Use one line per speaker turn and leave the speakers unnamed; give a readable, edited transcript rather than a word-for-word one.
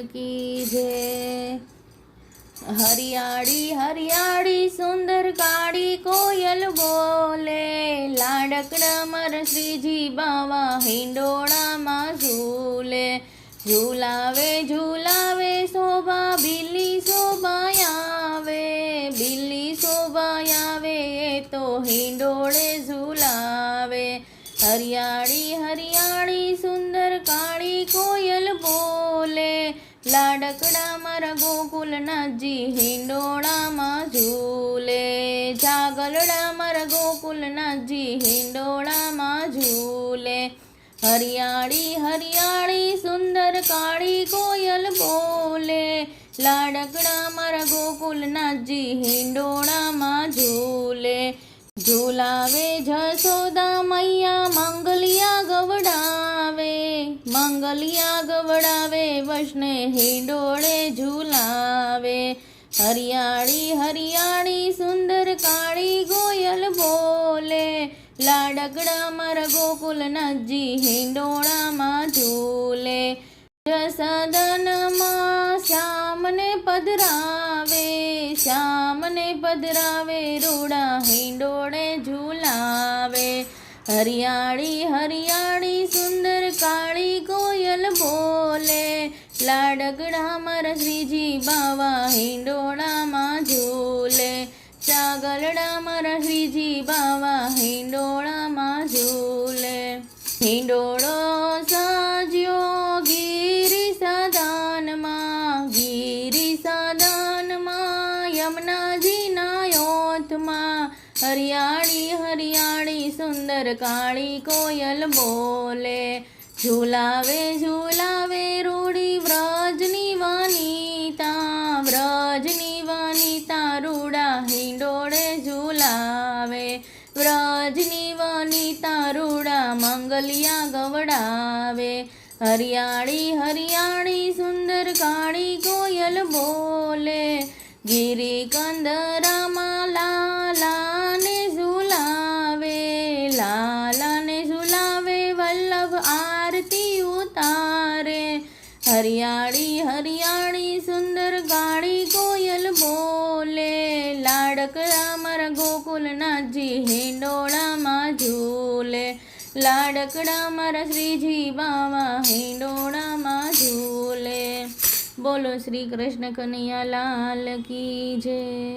की जय। हरियाળી हरियाળી सुंदर काળી कोयल बोले, लाडकड़ा मर श्रीजी बावा हिंडोळाમાં ઝૂલે। ઝૂલાવે ઝૂલાવે શોભા બિલ્લી શોભાયાવે, બિલ્લી શોભાયાવે એ તો હિંડોળે ઝૂલાવે। हरियाળી हरियाળી सुंदर काળી कोयल बोले, लाडकड़ा मारा गोकुलनाथजी हिंडोळाમાં ઝૂલે। જાગલડા મારા ગોકુલનાથજી हिंडोळाમાં ઝૂલે। हरियाળી हरियाળી सुंदर काળી कोयल बोले, लाडकड़ा मारा गोकुलनाथजी हिंडोळाમાં ઝૂલે। ઝૂલાવે જશોદા મૈયા મંગલિયા ગવડાવે, મંગલિયા ગવડાવે વૈષ્ણે હિંડોળે ઝૂલાવે। હરિયાળી હરિયાળી સુંદર કાળી કોયલ બોલે, લાડકડા મારા ગોકુલનાથજી હિંડોળામાં ઝૂલે। જસદનમાં શ્યામને પધરાવે, શ્યામને પધરાવે રૂડા હિંડોળે ઝૂલાવે। હરિયાળી હરિયાળી સુંદર કાળી કોયલ બોલે, લાડકડા મારા શ્રીજી બાવા હિંડોળામાં ઝૂલે। ચાગલડા મારા શ્રીજી બાવા હિંડોળામાં ઝૂલે। હિંડોળો સાજ્યો ગિરી સાદાનમાં, ગિરી સાદાનમાં યમુનાજીના યોથમાં। હરિયાળી હરિયાળી સુંદર કાળી કોયલ બોલે, ઝૂલાવે ઝૂલાવે રૂડી વ્રજની વનિતા, વ્રજની વનિતા રૂડા હિંડોળે ઝૂલાવે। વ્રજની વનિતા રૂડા મંગલિયા ગવડાવે। હરિયાળી હરિયાળી સુંદર કાળી કોયલ બોલે, ગિરી કંદરામાં લાલાને ઝૂલાવે, લાલાને ઝૂલાવે વલ્લભ આરતી ઉતારે। હરિયાળી હરિયાળી સુંદર કાળી કોયલ બોલે, લાડકડા મારા ગોકુલનાથજી હિંડોળામાં ઝૂલે। લાડકડા મારા શ્રીજી બાવા હિંડોળામાં ઝૂલે। બોલો શ્રી કૃષ્ણ કનૈયા લાલ કી જય।